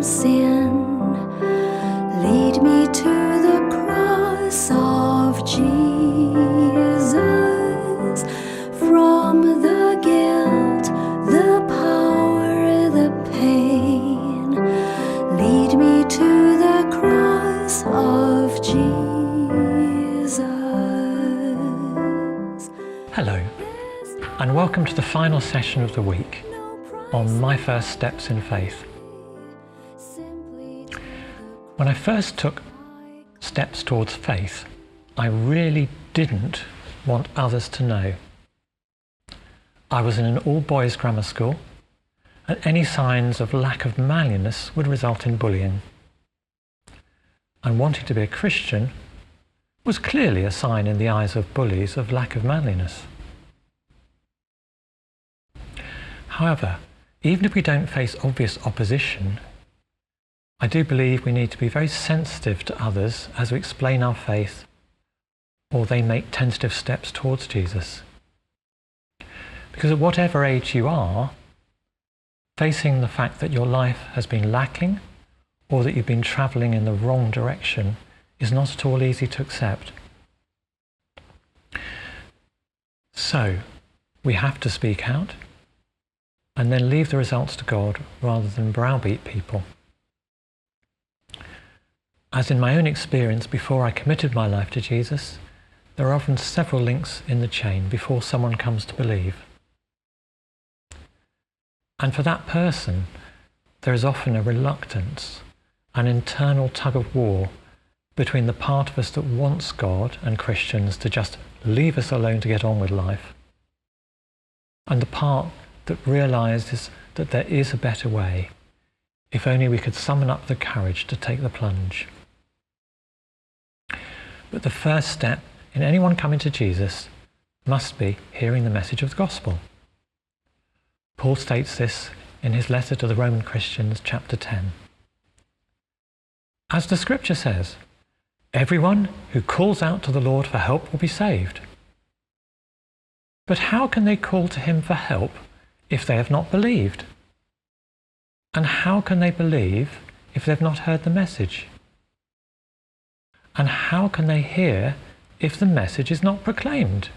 from sin. Lead me to the cross of Jesus, from the guilt, the power, the pain. Lead me to the cross of Jesus. Hello, and welcome to the final session of the week on my first steps in faith. When I first took steps towards faith, I really didn't want others to know. I was in an all-boys grammar school, and any signs of lack of manliness would result in bullying. And wanting to be a Christian was clearly a sign in the eyes of bullies of lack of manliness. However, even if we don't face obvious opposition, I do believe we need to be very sensitive to others as we explain our faith or they make tentative steps towards Jesus. Because at whatever age you are, facing the fact that your life has been lacking or that you've been travelling in the wrong direction is not at all easy to accept. So, we have to speak out and then leave the results to God rather than browbeat people. As in my own experience before I committed my life to Jesus, there are often several links in the chain before someone comes to believe. And for that person, there is often a reluctance, an internal tug of war between the part of us that wants God and Christians to just leave us alone to get on with life, and the part that realizes that there is a better way, if only we could summon up the courage to take the plunge. But the first step in anyone coming to Jesus must be hearing the message of the gospel. Paul states this in his letter to the Roman Christians, chapter 10. As the scripture says, everyone who calls out to the Lord for help will be saved. But how can they call to him for help if they have not believed? And how can they believe if they've not heard the message? And how can they hear if the message is not proclaimed?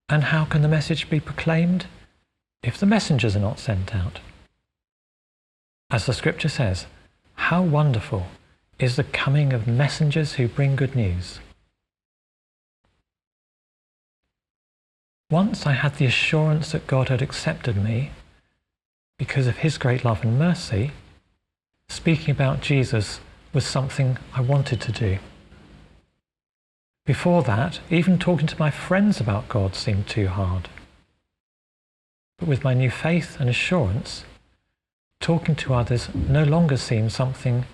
And how can the message be proclaimed if the messengers are not sent out? As the scripture says, how wonderful is the coming of messengers who bring good news. Once I had the assurance that God had accepted me because of his great love and mercy, speaking about Jesus was something I wanted to do. Before that, even talking to my friends about God seemed too hard. But with my new faith and assurance, talking to others no longer seemed something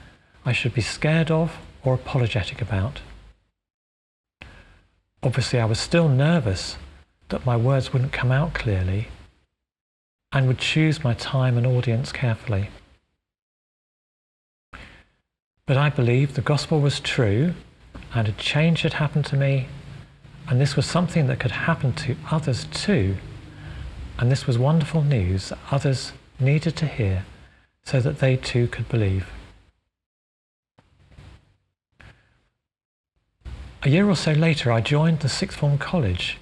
I should be scared of or apologetic about. Obviously, I was still nervous that my words wouldn't come out clearly and would choose my time and audience carefully. But I believed the gospel was true and a change had happened to me, and this was something that could happen to others too, and this was wonderful news that others needed to hear so that they too could believe. A year or so later, I joined the sixth form college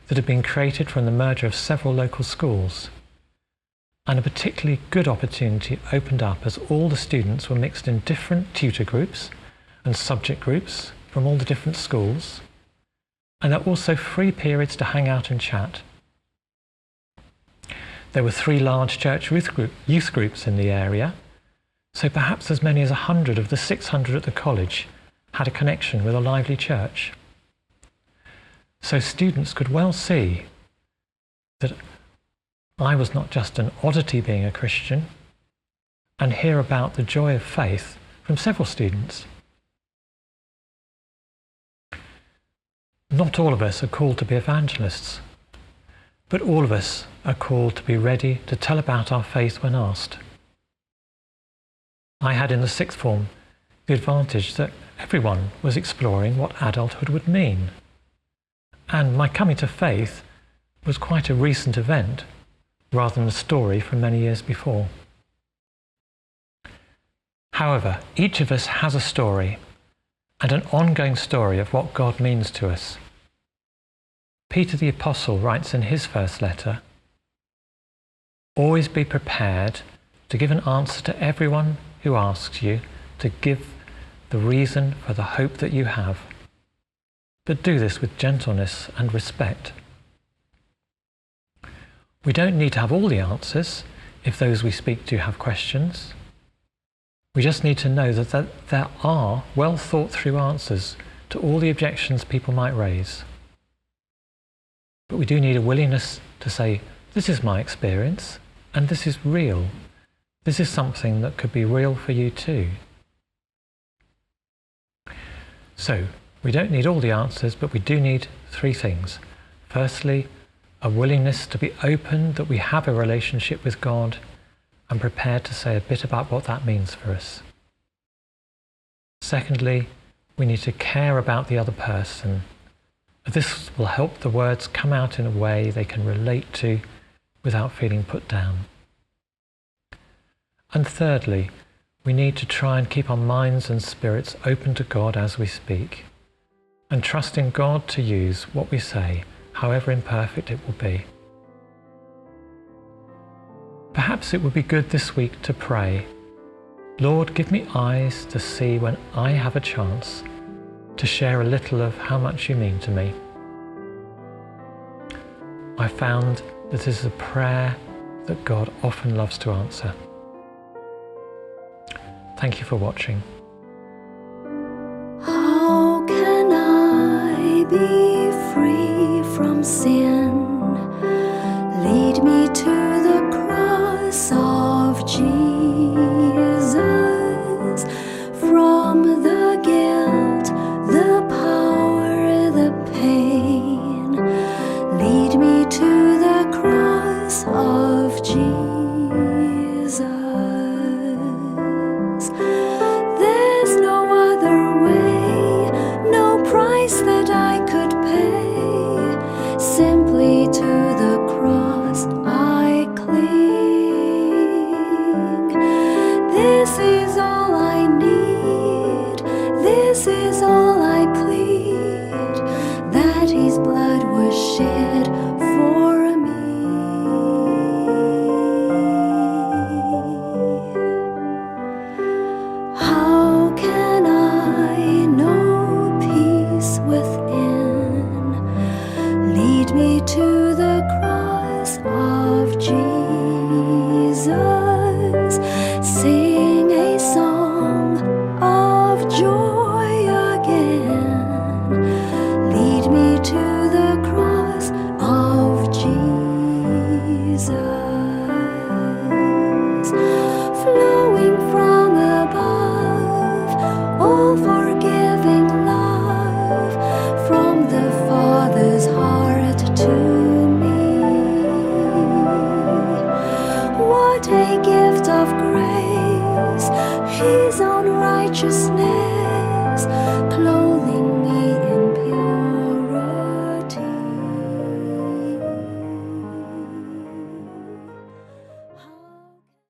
that had been created from the merger of several local schools, and a particularly good opportunity opened up as all the students were mixed in different tutor groups and subject groups from all the different schools, and there were also free periods to hang out and chat. There were 3 large church youth groups in the area, so perhaps as many as 100 of the 600 at the college had a connection with a lively church. So students could well see that I was not just an oddity being a Christian, and hear about the joy of faith from several students. Not all of us are called to be evangelists, but all of us are called to be ready to tell about our faith when asked. I had in the sixth form the advantage that everyone was exploring what adulthood would mean, and my coming to faith was quite a recent event rather than a story from many years before. However, each of us has a story, and an ongoing story of what God means to us. Peter the Apostle writes in his first letter, "Always be prepared to give an answer to everyone who asks you to give the reason for the hope that you have, but do this with gentleness and respect." We don't need to have all the answers if those we speak to have questions. We just need to know that there are well thought through answers to all the objections people might raise. But we do need a willingness to say, this is my experience, and this is real. This is something that could be real for you too. So, we don't need all the answers, but we do need three things. Firstly, a willingness to be open that we have a relationship with God and prepared to say a bit about what that means for us. Secondly, we need to care about the other person. This will help the words come out in a way they can relate to without feeling put down. And thirdly, we need to try and keep our minds and spirits open to God as we speak, and trust in God to use what we say, however imperfect it will be. Perhaps it would be good this week to pray, "Lord, give me eyes to see when I have a chance to share a little of how much you mean to me." I found that this is a prayer that God often loves to answer. Thank you for watching. How can I be free from sin? Lead me to the cross of Jesus. From the guilt, the power, the pain. Lead me to the cross of Jesus. There's no other way, no price that I could pay. Simply to the cross I cling. This is all I need, this is all I plead, that His blood was shed for me. How can I know peace within? Lead me to the cross of Jesus. Sing a song of joy again. Lead me to the cross of Jesus. Flowing from above, all forgiving love from the Father's heart to me. What a gift of grace, His own righteousness.